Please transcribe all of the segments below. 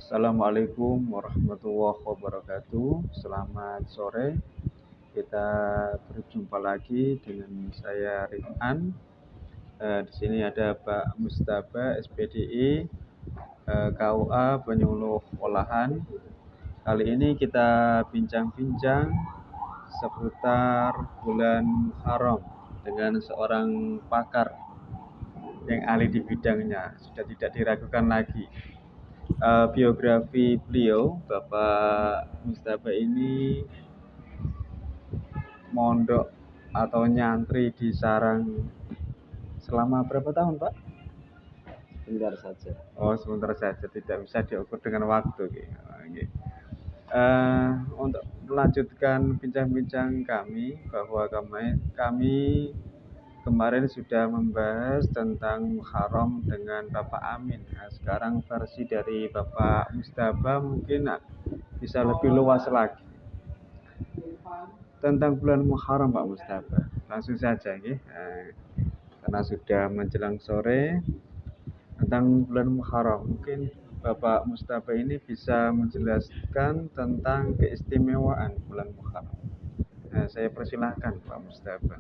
Assalamualaikum warahmatullahi wabarakatuh. Selamat sore. Kita berjumpa lagi dengan saya Rifan. Di sini ada Pak Mustafa SPDI, KUA penyuluh olahan. Kali ini kita bincang-bincang seputar bulan Muharram dengan seorang pakar yang ahli di bidangnya. Sudah tidak diragukan lagi. Biografi beliau, Bapak Mustafa ini mondok atau nyantri di sarang selama berapa tahun, Pak? Sebentar saja. Oh, sebentar saja, tidak bisa diukur dengan waktu. Untuk melanjutkan bincang-bincang kami, bahwa kami kemarin sudah membahas tentang Muharram dengan Bapak Amin. Nah, sekarang versi dari Bapak Mustafa mungkin bisa lebih luas lagi tentang bulan Muharram, Pak Mustafa. Langsung saja, karena sudah menjelang sore, tentang bulan Muharram. Mungkin Bapak Mustafa ini bisa menjelaskan tentang keistimewaan bulan Muharram. Nah, saya persilahkan Pak Mustafa.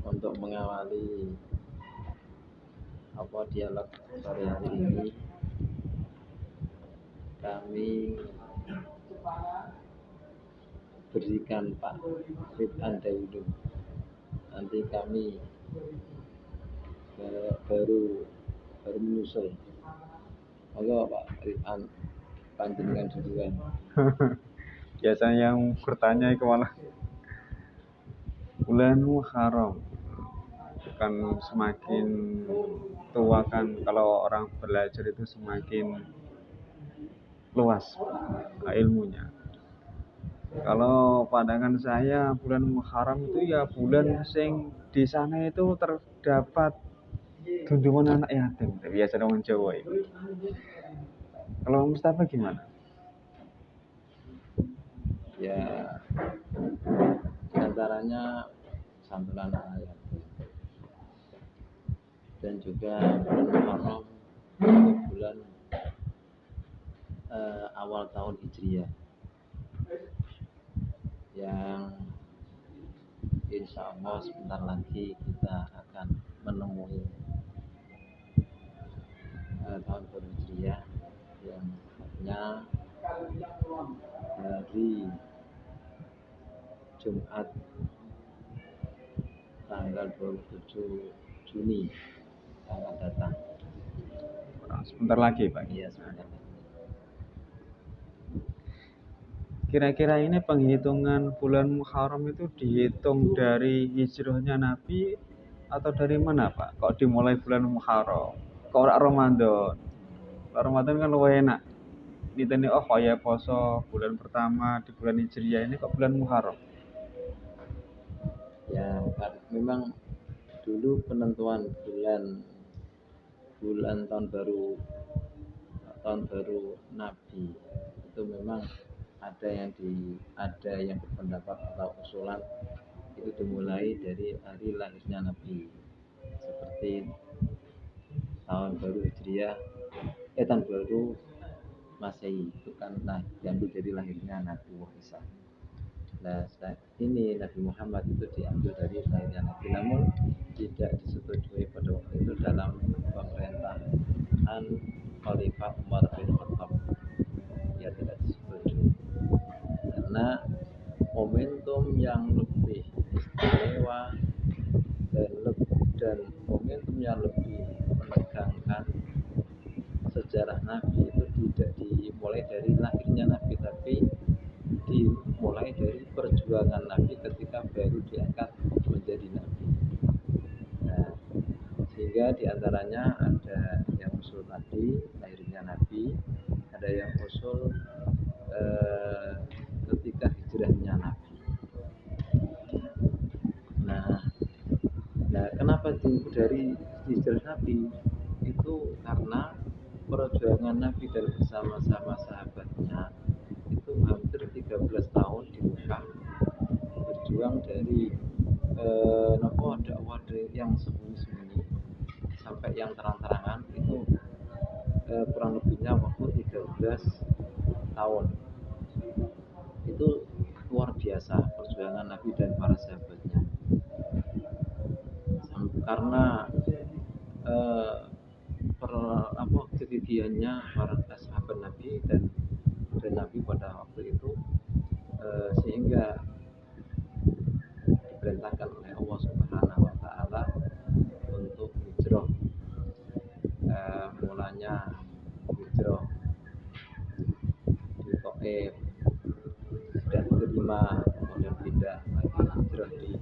Untuk mengawali dialog sore hari ini, kami berikan Pak Rifan dahulu. Nanti kami baru menyusul. Monggo Pak Rifan panjenengan duluan. Biasanya yang bertanya kemana? Bulan Muharram kan semakin tua kan, kalau orang belajar itu semakin luas ilmunya. Kalau pandangan saya, bulan Muharram itu ya bulan sing di sana itu terdapat junjungan anak yatim, biasa orang Jawa itu. Kalau Mustafa gimana? Ya, antaranya santunan anak yatim dan juga bulan Muharram itu bulan awal tahun Hijriah yang insya Allah sebentar lagi kita akan menemui tahun baru Hijriah yang tepatnya hari Jumat tanggal 27 Juni yang akan datang. Sebentar lagi, Pak. Iya, sebentar lagi. Kira-kira ini penghitungan bulan Muharram itu dihitung dari hijrahnya Nabi atau dari mana, Pak? Kok dimulai bulan Muharram? Kok ora Ramadan? Kalau Ramadan kan lebih enak. Ditanya, oh ya poso bulan pertama di bulan Hijriah, ini kok bulan Muharram? Ya, memang dulu penentuan bulan tahun baru Nabi itu memang ada yang berpendapat atau usulan itu dimulai dari hari lahirnya Nabi, seperti tahun baru Hijriah, tahun baru Masehi itu kan diambil dari lahirnya Nabi Isa. Nah, ini Nabi Muhammad itu diambil dari lahirnya Nabi, namun tidak disetujui pada waktu itu dalam pemerintahan Khalifah Umar bin Khattab. Ya, tidak disetujui karena momentum yang lebih istimewa dan momentum yang lebih menegangkan sejarah Nabi itu tidak dimulai dari lahirnya Nabi, tapi dimulai dari perjuangan Nabi ketika baru diangkat menjadi Nabi. Nah, sehingga diantaranya ada yang usul tadi lahirnya Nabi, ada yang usul ketika hijrahnya Nabi. Nah, kenapa dari hijrah Nabi itu? Karena perjuangan Nabi dari bersama-sama sahabatnya itu hampir 13 tahun di Mekah, berjuang dari dakwah yang sembunyi-sembunyi sampai yang terang-terangan itu kurang lebihnya waktu 13 tahun. Itu luar biasa perjuangan Nabi dan para sahabatnya. Karena kegigihannya para sahabat Nabi dan Nabi pada waktu itu, sehingga diperintahkan oleh Allah Subhanahu wa taala untuk hijrah. Mulanya hijrah di Thaif dan diterima, kemudian pindah lagi hijrah di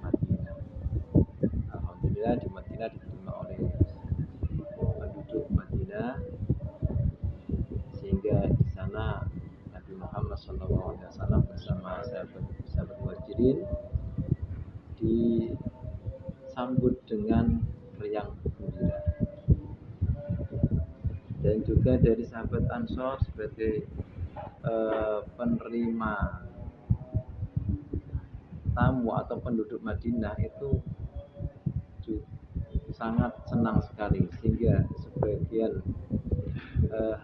Madinah. Alhamdulillah di Madinah diterima oleh penduduk Madinah, sehingga di sana Nabi Muhammad SAW bersama sahabat Muhajirin disambut dengan riang gembira. Dan juga dari sahabat Ansor sebagai penerima tamu atau penduduk Madinah itu sangat senang sekali, sehingga sebagian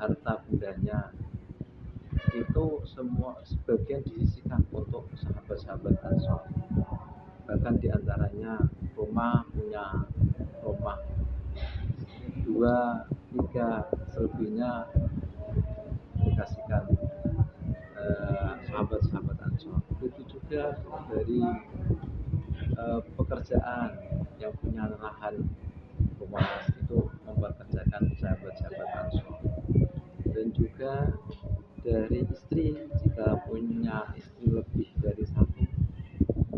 harta bendanya itu sebagian disisihkan untuk sahabat-sahabat Ansor. Bahkan diantaranya punya rumah 2, 3, selebihnya dikasihkan sahabat-sahabat Ansor. Itu juga dari pekerjaan yang punya lahan rumah itu mempekerjakan sahabat-sahabat Ansor. Dan juga dari istri, jika punya istri lebih dari satu,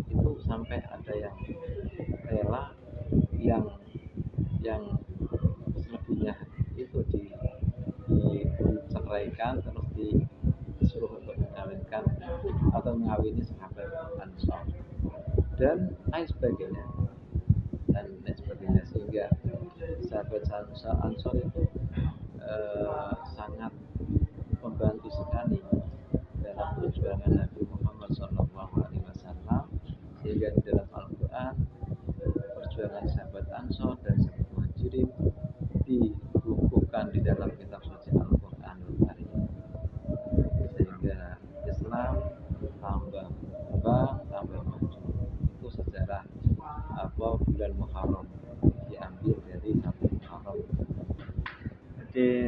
itu sampai ada yang rela yang selebihnya itu diceraikan, terus disuruh untuk mengawinkan atau mengawini sahabat Ansor dan lain sebagainya, sehingga sahabat Ansor itu sangat membantu sekali dalam perjuangan Nabi Muhammad SAW, sehingga di dalam Al-Quran perjuangan sahabat Ansor dan sahabat Muhajirin dibukukan di dalam kitab suci Al-Quranul Karim, sehingga Islam tambah berkembang, tambah maju. Itu sejarah bulan Muharram, diambil dari 1 Muharram. Jadi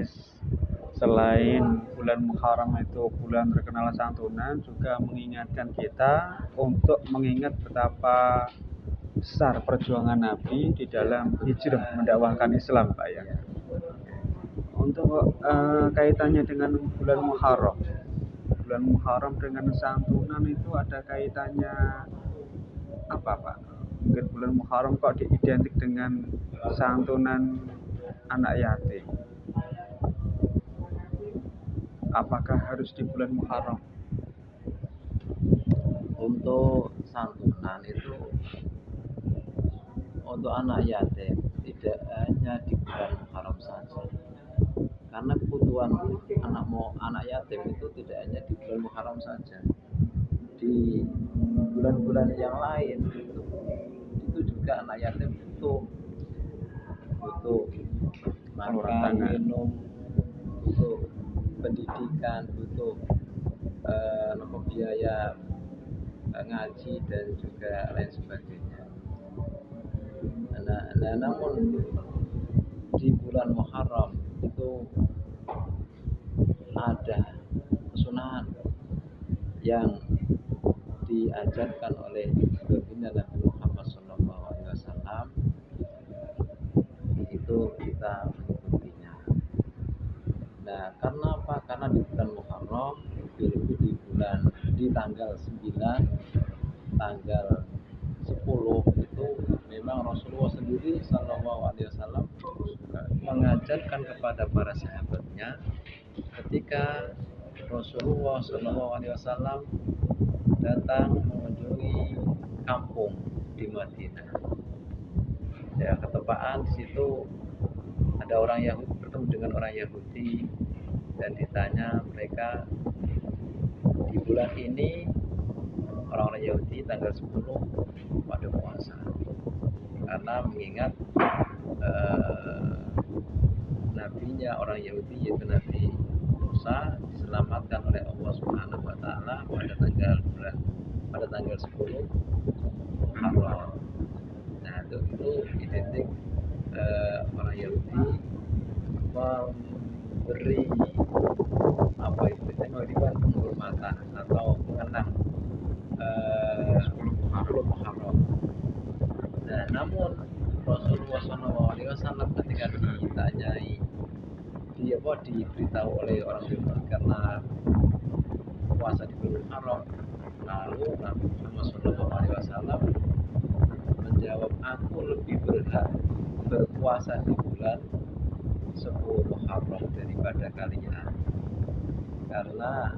selain bulan Muharram itu bulan terkenal santunan, juga mengingatkan kita untuk mengingat betapa besar perjuangan Nabi di dalam hijrah mendakwahkan Islam, Pak ya. Untuk kaitannya dengan bulan Muharram dengan santunan itu ada kaitannya apa, Pak? Mungkin bulan Muharram kok diidentik dengan santunan anak yatim? Apakah harus di bulan Muharram? Untuk santunan itu untuk anak yatim tidak hanya di bulan Muharram saja, karena kebutuhan anak yatim itu tidak hanya di bulan Muharram saja, di bulan-bulan yang lain itu juga anak yatim butuh makan, minum, butuh pendidikan, butuh biaya ngaji dan juga lain sebagainya. Nah, namun di bulan Muharram itu ada kesunahan yang diajarkan oleh baginda Nabi Muhammad SAW, itu kita mengikutinya. Nah, karena apa? Karena di bulan Muharram, lebih di tanggal 9, tanggal 10 itu memang Rasulullah sendiri SAW mengajarkan kepada para sahabatnya ketika Rasulullah SAW datang mengunjungi kampung di Madinah. Ya, ketepaan di situ ada orang Yahudi bertemu dengan orang Yahudi dan ditanya mereka, di bulan ini orang-orang Yahudi tanggal 10 pada puasa karena karena mengingat nabinya orang Yahudi yaitu Nabi Musa diselamatkan oleh Allah Subhanahu wa taala pada tanggal 10 Muharram. Nah, itu identik orang Yahudi memberi apa itu memberikan penghormatan atau mengenang 10 Muharram. Nah, namun Rasulullah SAW ketika ditanyai diberitahu oleh orang Yahudi karena puasa di bulan Muharram, lalu Nabi Muhammad SAW menjawab, aku lebih berhak berpuasa di bulan 10 Muharram daripada kalian, karena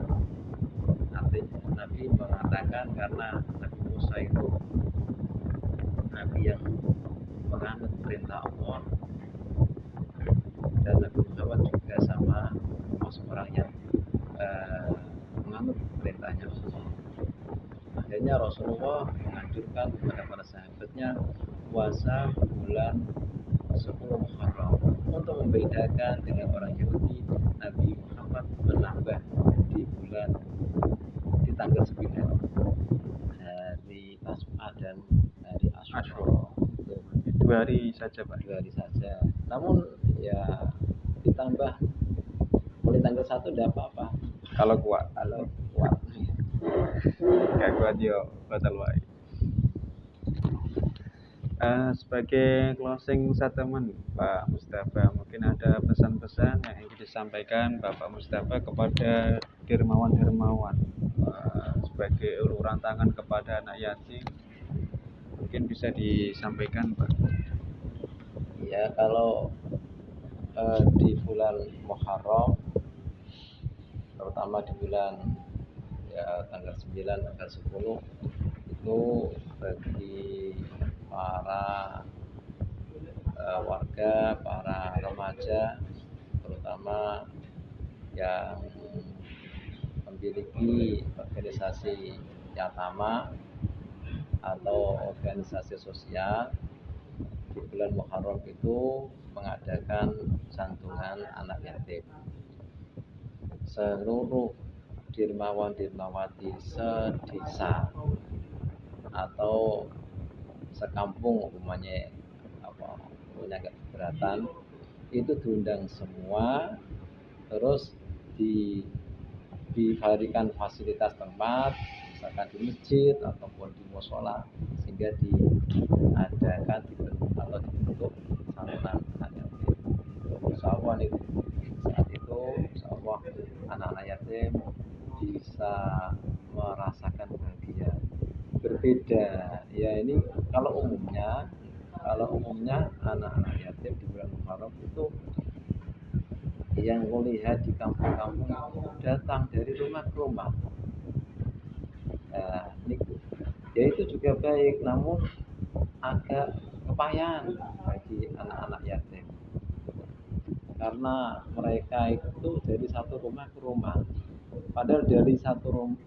Nabi mengatakan karena Nabi Musa itu Nabi yang menganut perintah Allah, dan Nabi Muhammad juga sama termasuk orang yang menganut perintahnya Allah. Akhirnya Rasulullah menganjurkan kepada para sahabatnya puasa bulan 10 Muharram. Untuk membedakan dengan orang Yahudi, Nabi Muhammad menambah di tanggal 9 hari Tasu'a dan hari Asyura. 2 hari saja Pak. 2 hari saja. Namun ya ditambah mulai tanggal 1 tidak apa-apa. Kalau kuat. Gak kuat yo batal wae. Sebagai closing statement Pak Mustafa, mungkin ada pesan-pesan yang ingin disampaikan Bapak Mustafa kepada dermawan-dermawan sebagai uluran tangan kepada anak yatim, mungkin bisa disampaikan Pak. Ya, kalau di bulan Muharram, terutama di bulan ya tanggal 9, tanggal 10 itu bagi para warga, para remaja, terutama yang memiliki organisasi yatama atau organisasi sosial, di bulan Muharram itu mengadakan santunan anak yatim. Seluruh dirmawan-dirmawati sedesa atau sekampung umumnya punya keberatan itu diundang semua, terus diberikan fasilitas tempat misalkan di masjid ataupun di musola, sehingga diadakan atau dibentuk santunan anak yatim. Insyaallah saat itu insyaallah anak-anak yatim bisa merasakan bahagia. Berbeda ya, ini kalau umumnya anak-anak yatim di bulan Muharram itu yang kulihat di kampung-kampung itu datang dari rumah ke rumah. Ya itu juga baik, namun agak kepayahan bagi anak-anak yatim karena mereka itu dari satu rumah ke rumah, padahal dari satu rumah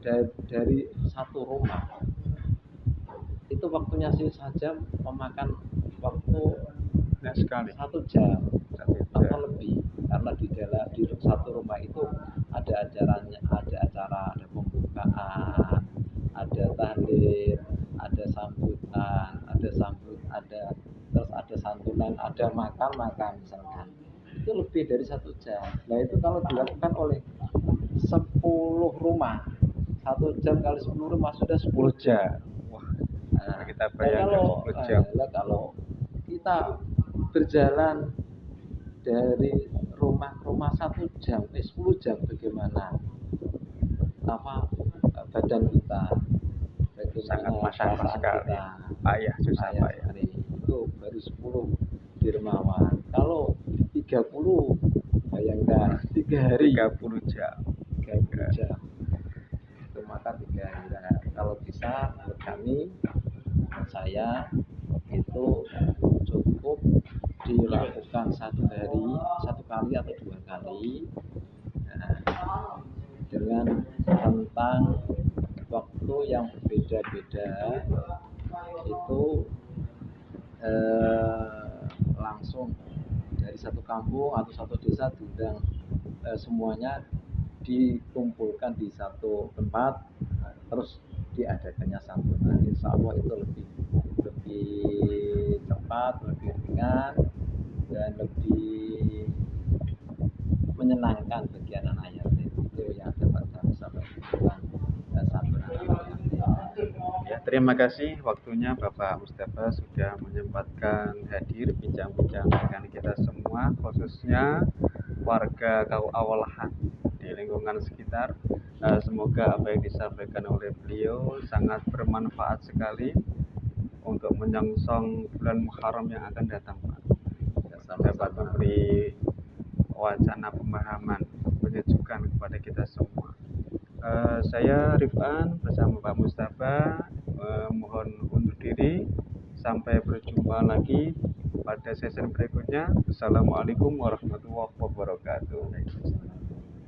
itu waktunya saja memakan waktu sekali 1 jam atau lebih, karena di satu rumah itu ada acara, ada pembukaan, ada tahlil, ada sambutan, terus ada santunan, ada makan misalkan, itu lebih dari 1 jam. Nah itu kalau dilakukan oleh 10 rumah, 1 jam kali 10 rumah sudah 10 jam. Nah, kita bayangkan 10 jam. Kalau kita berjalan dari rumah ke rumah 1 jam, 10 jam, bagaimana badan kita, sangat masyarakat sekali. Payah, susah payah. Itu baru 10 dermawan. Kalau 30, bayangkan 3 hari 30 jam. Itu maka 3 hari. Nah, kalau bisa menurut kami, saya itu cukup dilakukan 1 kali atau 2 kali, dengan tentang waktu yang berbeda-beda. Itu langsung dari satu kampung atau satu desa diundang semuanya dikumpulkan di satu tempat terus diadakannya santunan. Insya Allah itu lebih cepat, lebih ringan dan lebih menyenangkan bagi anak yatim. Itu yang dapat kami sampaikan santunan anak yatim. Ya, terima kasih waktunya Bapak Mustafa sudah menyempatkan hadir bincang-bincang dengan kita semua, khususnya warga KUA Walahan di lingkungan sekitar. Semoga apa yang disampaikan oleh beliau sangat bermanfaat sekali untuk menyongsong bulan Muharram yang akan datang, Pak. Dapat memberi wacana pemahaman menyejukkan kepada kita semua. Saya Rifan bersama Pak Mustafa mohon undur diri. Sampai berjumpa lagi pada sesi berikutnya. Assalamualaikum warahmatullahi wabarakatuh.